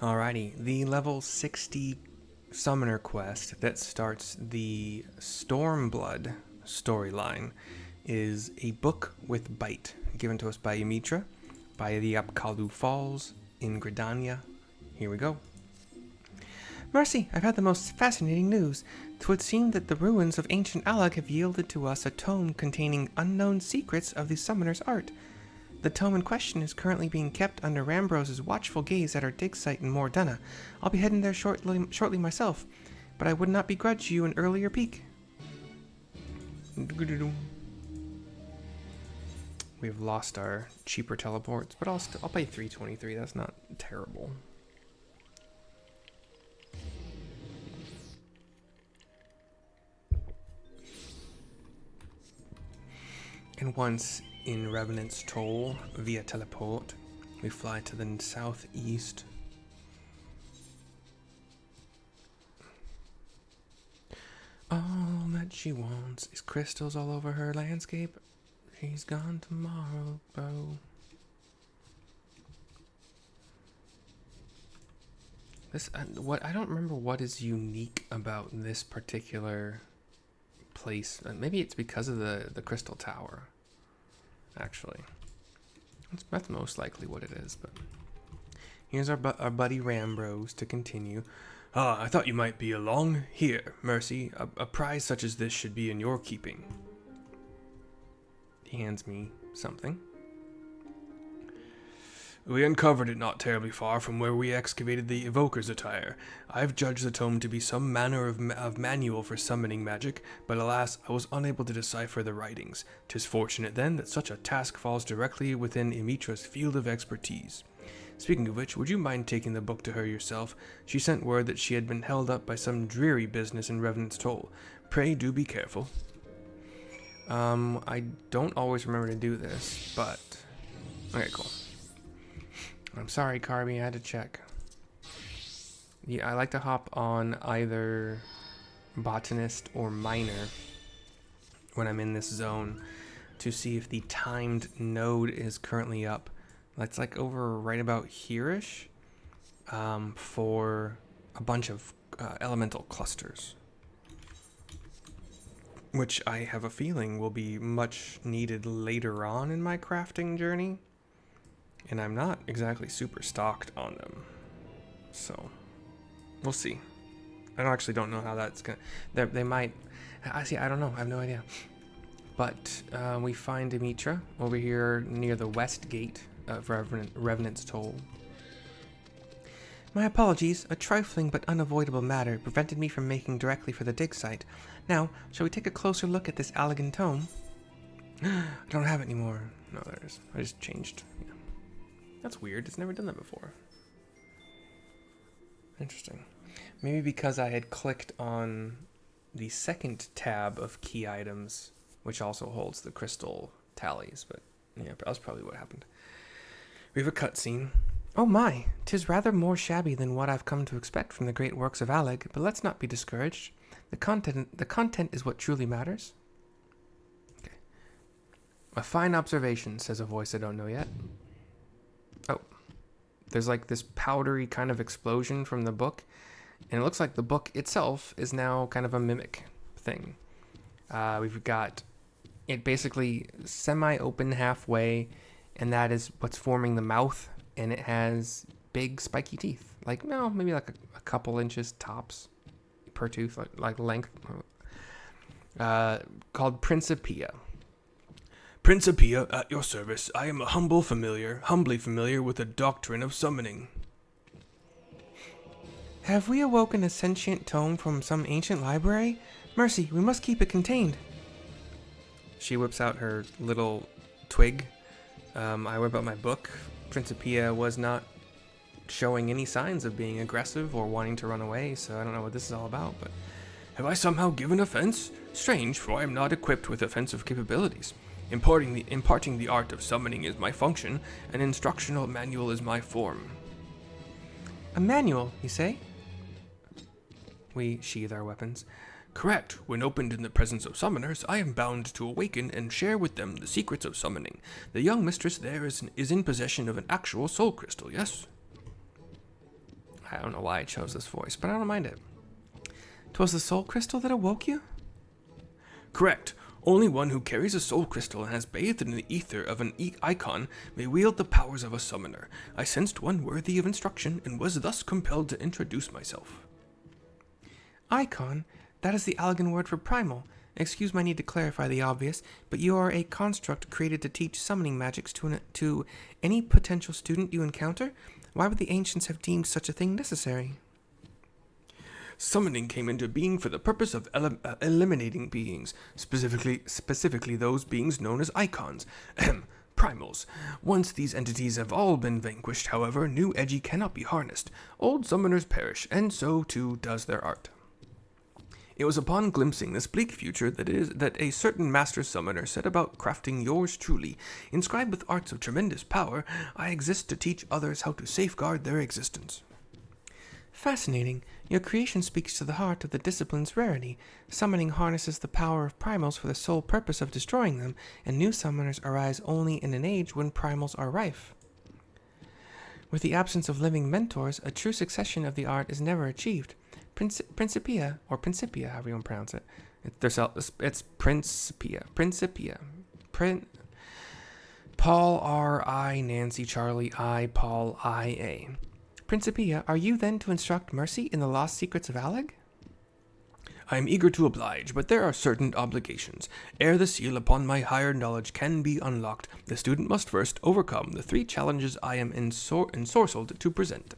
Alrighty, the level 60 summoner quest that starts the Stormblood storyline is a book with Bite, given to us by Ymitra, by the Apkallu Falls in Gridania. Here we go. Mercy, I've had the most fascinating news. 'Twould seem that the ruins of ancient Allag have yielded to us a tome containing unknown secrets of the summoner's art. The tome in question is currently being kept under Rammbroes' watchful gaze at our dig site in Mordena. I'll be heading there shortly myself, but I would not begrudge you an earlier peek. We've lost our cheaper teleports, but I'll pay 323. That's not terrible. And once in Revenant's Toll via teleport, we fly to the southeast. All that she wants is crystals all over her landscape. She's gone tomorrow, bro. I don't remember what is unique about this particular place. Maybe it's because of the crystal tower. Actually, that's most likely what it is. But here's our buddy Rammbroes to continue. Ah, I thought you might be along. Here, Mercy, a prize such as this should be in your keeping. He hands me something. We uncovered it not terribly far from where we excavated the evoker's attire. I've judged the tome to be some manner of manual for summoning magic, but alas, I was unable to decipher the writings. 'Tis fortunate then that such a task falls directly within Ymitra's field of expertise. Speaking of which, would you mind taking the book to her yourself? She sent word that she had been held up by some dreary business in Revenant's Toll. Pray do be careful. I don't always remember to do this, but okay, cool. I'm sorry, Carby, I had to check. Yeah, I like to hop on either botanist or miner when I'm in this zone to see if the timed node is currently up. That's like over right about here-ish for a bunch of elemental clusters, which I have a feeling will be much needed later on in my crafting journey. And I'm not exactly super stocked on them. So, we'll see. I actually don't know how that's gonna... They might... I don't know. I have no idea. But we find Ymitra over here near the west gate of Revenant's Toll. My apologies. A trifling but unavoidable matter prevented me from making directly for the dig site. Now, shall we take a closer look at this Allag tome? I don't have it anymore. No, there it is. I just changed. Yeah. That's weird. It's never done that before. Interesting. Maybe because I had clicked on the second tab of key items, which also holds the crystal tallies, but yeah, that's probably what happened. We have a cutscene. Oh my, 'tis rather more shabby than what I've come to expect from the great works of Allag, but let's not be discouraged. The content is what truly matters. Okay. A fine observation, says a voice I don't know yet. Oh, there's like this powdery kind of explosion from the book, and it looks like the book itself is now kind of a mimic thing. We've got it basically semi-open halfway, and that is what's forming the mouth, and it has big spiky teeth, like maybe like a couple inches tops per tooth, like length, called Principia. Principia, at your service. I am a humbly familiar with the doctrine of summoning. Have we awoken a sentient tome from some ancient library? Mercy, we must keep it contained. She whips out her little twig. I whip out my book. Principia was not showing any signs of being aggressive or wanting to run away, so I don't know what this is all about, but... Have I somehow given offense? Strange, for I am not equipped with offensive capabilities. Imparting the art of summoning is my function, an instructional manual is my form. A manual, you say? We sheathe our weapons. Correct. When opened in the presence of summoners, I am bound to awaken and share with them the secrets of summoning. The young mistress there is in possession of an actual soul crystal, yes? I don't know why I chose this voice, but I don't mind it. 'Twas the soul crystal that awoke you? Correct. Only one who carries a soul crystal and has bathed in the ether of an icon may wield the powers of a summoner. I sensed one worthy of instruction and was thus compelled to introduce myself. Icon? That is the Allagan word for primal. Excuse my need to clarify the obvious, but you are a construct created to teach summoning magics to any potential student you encounter? Why would the ancients have deemed such a thing necessary? Summoning came into being for the purpose of eliminating beings, specifically those beings known as icons, primals. Once these entities have all been vanquished, however, new Edgy cannot be harnessed. Old summoners perish, and so too does their art. It was upon glimpsing this bleak future that a certain master summoner set about crafting yours truly. Inscribed with arts of tremendous power, I exist to teach others how to safeguard their existence. Fascinating. Your creation speaks to the heart of the discipline's rarity. Summoning harnesses the power of primals for the sole purpose of destroying them, and new summoners arise only in an age when primals are rife. With the absence of living mentors, a true succession of the art is never achieved. Principia, or Principia, however you want to pronounce it. It's Principia. Paul R. I. Nancy Charlie I. Paul I. A. Principia, are you then to instruct Mercy in the lost secrets of Allag? I am eager to oblige, but there are certain obligations. Ere the seal upon my higher knowledge can be unlocked, the student must first overcome the 3 challenges I am ensorcelled to present.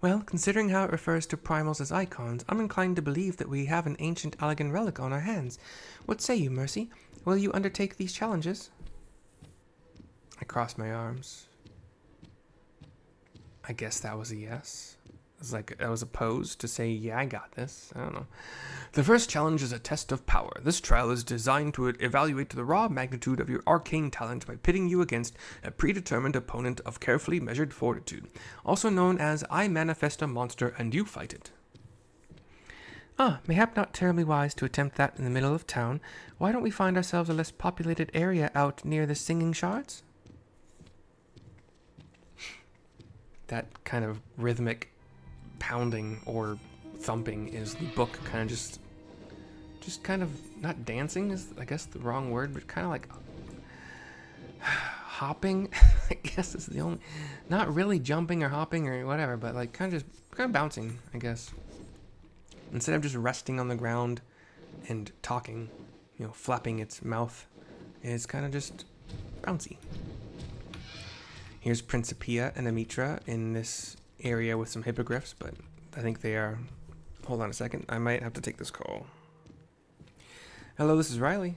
Well, considering how it refers to primals as icons, I'm inclined to believe that we have an ancient Allagan relic on our hands. What say you, Mercy? Will you undertake these challenges? I crossed my arms. I guess that was a yes. It was like I was opposed to say, yeah, I got this. I don't know. The first challenge is a test of power. This trial is designed to evaluate the raw magnitude of your arcane talent by pitting you against a predetermined opponent of carefully measured fortitude, also known as I manifest a monster and you fight it. Mayhap not terribly wise to attempt that in the middle of town. Why don't we find ourselves a less populated area out near the Singing Shards? That kind of rhythmic pounding or thumping is the book kind of just kind of not dancing is I guess the wrong word, but kind of like hopping. I guess is the only, not really jumping or hopping or whatever, but like kind of bouncing, I guess. Instead of just resting on the ground and talking, flapping its mouth, it's kind of just bouncy. Here's Principia and Amitra in this area with some hippogriffs, but I think they are... Hold on a second. I might have to take this call. Hello, this is Riley.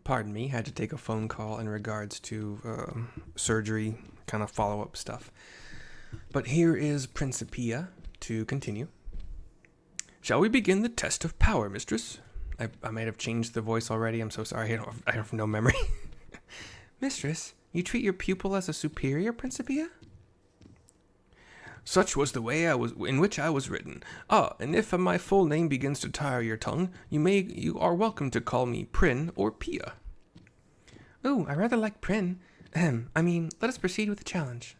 Pardon me, had to take a phone call in regards to surgery, kind of follow-up stuff. But here is Principia to continue. Shall we begin the test of power, mistress? I might have changed the voice already. I'm so sorry. I have no memory. Mistress, you treat your pupil as a superior, Principia? Such was the way in which I was written. Ah, and if my full name begins to tire your tongue, you are welcome to call me Prin or Pia. Ooh, I rather like Prin. Let us proceed with the challenge.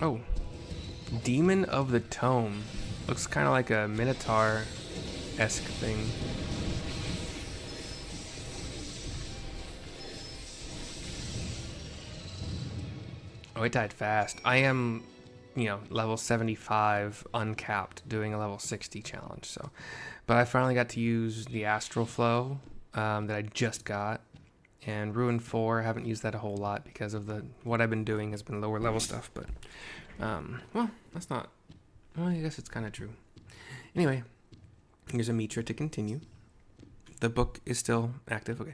Oh, Demon of the Tome. Looks kind of like a Minotaur-esque thing. Oh, it died fast. I am, level 75 uncapped doing a level 60 challenge. So, but I finally got to use the Astral Flow that I just got. And Ruin 4, I haven't used that a whole lot because of what I've been doing has been lower level stuff. But, that's not... Well, I guess it's kind of true. Anyway, here's a Mitra to continue. The book is still active. Okay.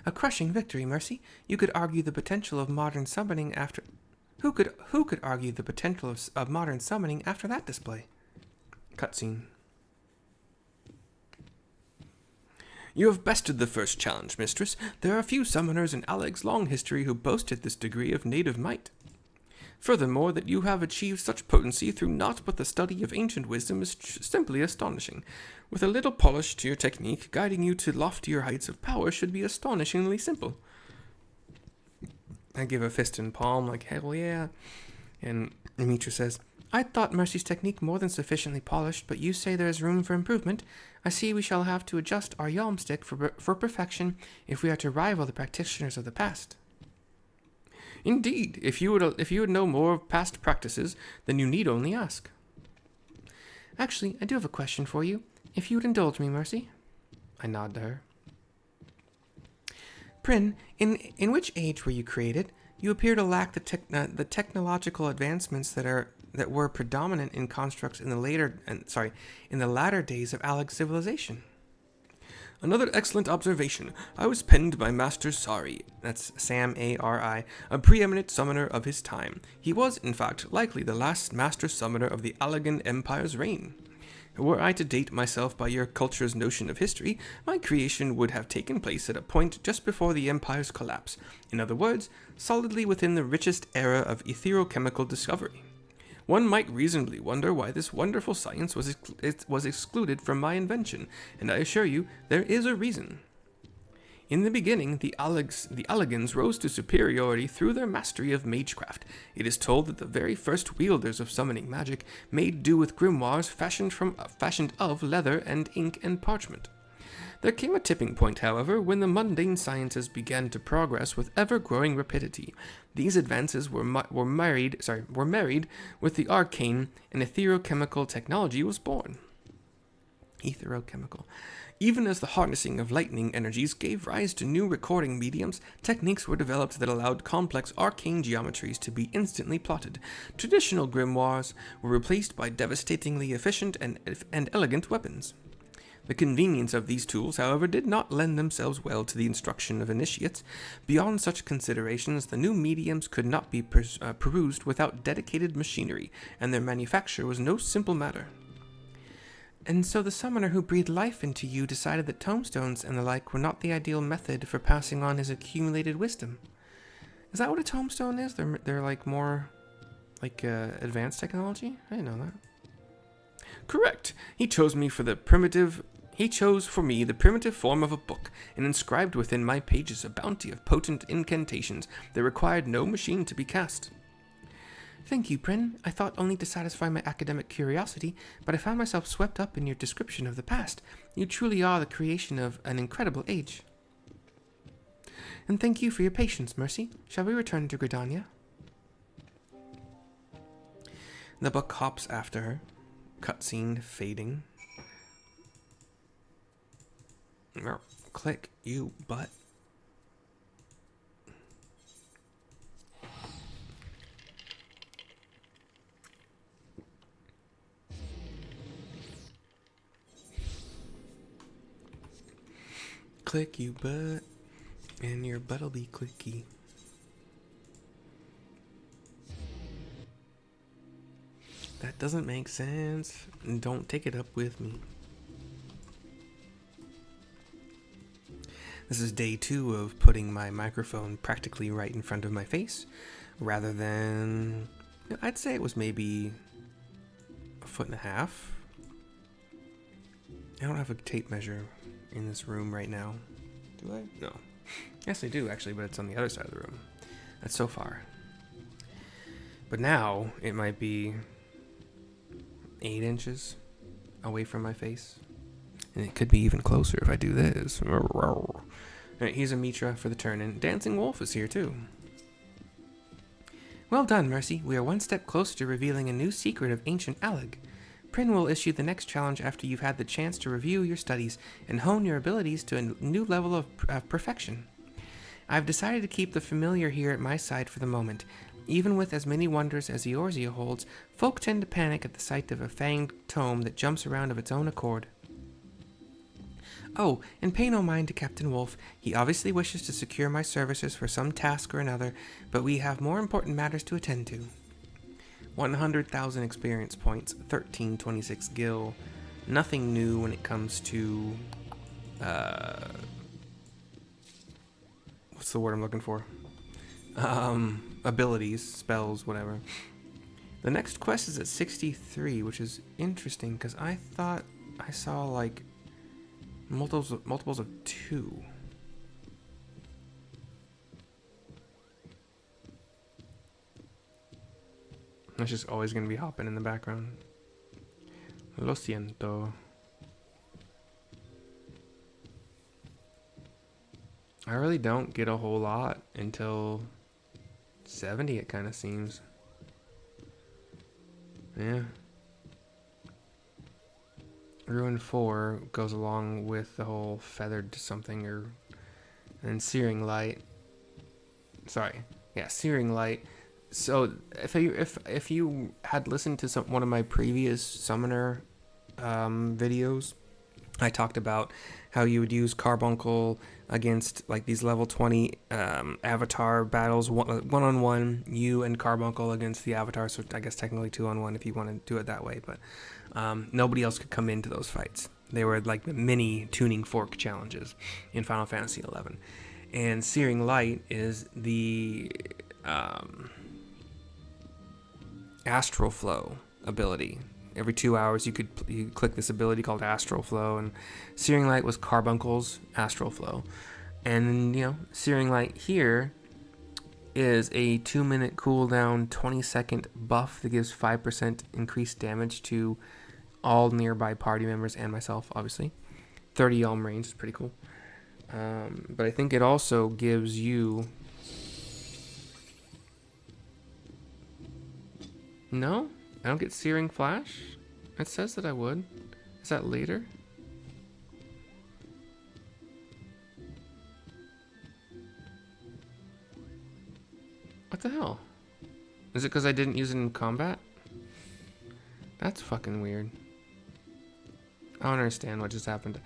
A crushing victory, Mercy. You could argue the potential of modern summoning after... Who could argue the potential of modern summoning after that display? Cutscene. You have bested the first challenge, mistress. There are few summoners in Allag's long history who boasted this degree of native might. Furthermore, that you have achieved such potency through naught but the study of ancient wisdom is simply astonishing. With a little polish to your technique, guiding you to loftier heights of power should be astonishingly simple. I give a fist and palm, like, hell yeah. And Mitra says, I thought Mercy's technique more than sufficiently polished, but you say there is room for improvement. I see we shall have to adjust our yalmstick for perfection if we are to rival the practitioners of the past. Indeed, if you would know more of past practices, then you need only ask. Actually, I do have a question for you, if you would indulge me, Mercy. I nod to her. Prin, in which age were you created? You appear to lack the technological advancements that were predominant in constructs in the latter days of Allag's civilization. Another excellent observation. I was penned by Master Sari, that's Sam A-R-I, a preeminent summoner of his time. He was, in fact, likely the last master summoner of the Allagan Empire's reign. Were I to date myself by your culture's notion of history, my creation would have taken place at a point just before the Empire's collapse. In other words, solidly within the richest era of etherochemical discovery. One might reasonably wonder why this wonderful science was excluded from my invention, and I assure you, there is a reason. In the beginning, the Allagans rose to superiority through their mastery of magecraft. It is told that the very first wielders of summoning magic made do with grimoires fashioned of leather and ink and parchment. There came a tipping point, however, when the mundane sciences began to progress with ever-growing rapidity. These advances were married with the arcane, and etherochemical technology was born. Etherochemical. Even as the harnessing of lightning energies gave rise to new recording mediums, techniques were developed that allowed complex arcane geometries to be instantly plotted. Traditional grimoires were replaced by devastatingly efficient and elegant weapons. The convenience of these tools, however, did not lend themselves well to the instruction of initiates. Beyond such considerations, the new mediums could not be perused without dedicated machinery, and their manufacture was no simple matter. And so the summoner who breathed life into you decided that tomestones and the like were not the ideal method for passing on his accumulated wisdom. Is that what a tomestone is? They're like more like advanced technology? I didn't know that. Correct. He chose for me the primitive form of a book, and inscribed within my pages a bounty of potent incantations that required no machine to be cast. Thank you, Prin. I thought only to satisfy my academic curiosity, but I found myself swept up in your description of the past. You truly are the creation of an incredible age. And thank you for your patience, Mercy. Shall we return to Gridania? The book hops after her. Cutscene fading. Click, you butt. click you butt, and your butt'll be clicky. That doesn't make sense. Don't take it up with me. This is day 2 of putting my microphone practically right in front of my face, rather than, I'd say it was maybe 1.5 feet. I don't have a tape measure in this room right now. Do I? No. Yes, I do actually, but it's on the other side of the room. That's so far. But now it might be 8 inches away from my face. And it could be even closer if I do this. Alright, here's a Mitra for the turn-in. Dancing Wolf is here too. Well done, Mercy. We are one step closer to revealing a new secret of ancient Allag. Prin will issue the next challenge after you've had the chance to review your studies and hone your abilities to a new level of perfection. I've decided to keep the familiar here at my side for the moment. Even with as many wonders as Eorzea holds, folk tend to panic at the sight of a fanged tome that jumps around of its own accord. Oh, and pay no mind to Captain Wolf. He obviously wishes to secure my services for some task or another, but we have more important matters to attend to. 100,000 experience points, 1326 gil. Nothing new when it comes to... what's the word I'm looking for? Abilities, spells, whatever. The next quest is at 63, which is interesting, because I thought I saw, like, multiples of 2. It's just always going to be hopping in the background. Lo siento. I really don't get a whole lot until 70, it kind of seems. Yeah. Ruin 4 goes along with the whole feathered something, or... And Searing Light. Sorry. Yeah, Searing Light. So if you had listened to one of my previous summoner videos, I talked about how you would use Carbuncle against like these level 20 avatar battles, one-on-one, you and Carbuncle against the avatar, so I guess technically 2-on-1 if you want to do it that way, but nobody else could come into those fights. They were like mini tuning fork challenges in Final Fantasy XI. And Searing Light is the Astral Flow ability. Every 2 hours you click this ability called Astral Flow, and Searing Light was Carbuncle's Astral Flow. And Searing Light here is a 2-minute cooldown, 20-second buff that gives 5% increased damage to all nearby party members and myself, obviously. 30 Elm range is pretty cool. But I think it also gives you... No? I don't get Searing Flash? It says that I would. Is that later? What the hell? Is it because I didn't use it in combat? That's fucking weird. I don't understand what just happened.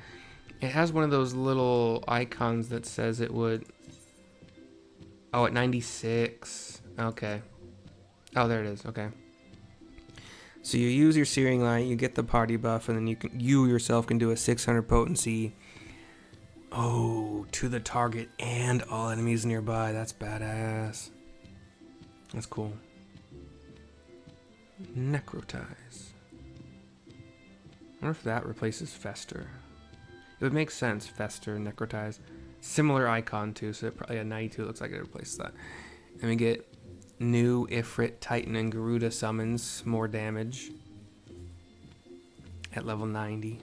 It has one of those little icons that says it would... Oh, at 96. Okay. Oh, there it is. Okay. So you use your Searing Light, you get the party buff, and then you yourself can do a 600 potency. Oh, to the target and all enemies nearby. That's badass. That's cool. Necrotize. I wonder if that replaces Fester. It would make sense, Fester, Necrotize. Similar icon too, so it probably at 92 looks like it replaces that. And we get new Ifrit, Titan, and Garuda summons, more damage at level 90.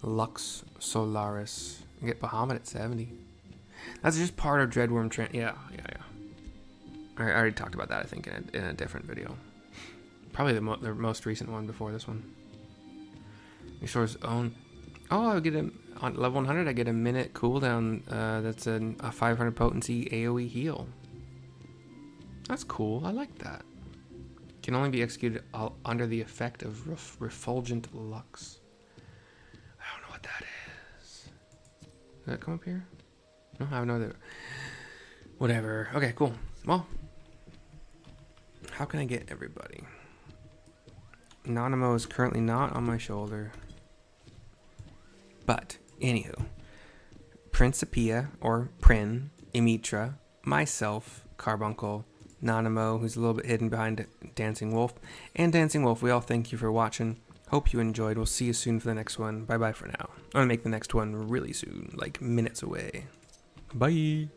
Lux Solaris. We get Bahamut at 70. That's just part of Dreadworm Yeah. I already talked about that, I think, in a different video. Probably the most recent one before this one. Resource own. Oh, I would get on level 100. I get a minute cooldown. That's a 500 potency AOE heal. That's cool. I like that. Can only be executed under the effect of refulgent lux. I don't know what that is. Does that come up here? No, I have no idea. Whatever. Okay, cool. Well, how can I get everybody? Nanamo is currently not on my shoulder. But, anywho. Principia, or Prin, Emitra, myself, Carbuncle, Nanamo, who's a little bit hidden behind Dancing Wolf, and Dancing Wolf, we all thank you for watching. Hope you enjoyed. We'll see you soon for the next one. Bye-bye for now. I'm going to make the next one really soon, like minutes away. Bye.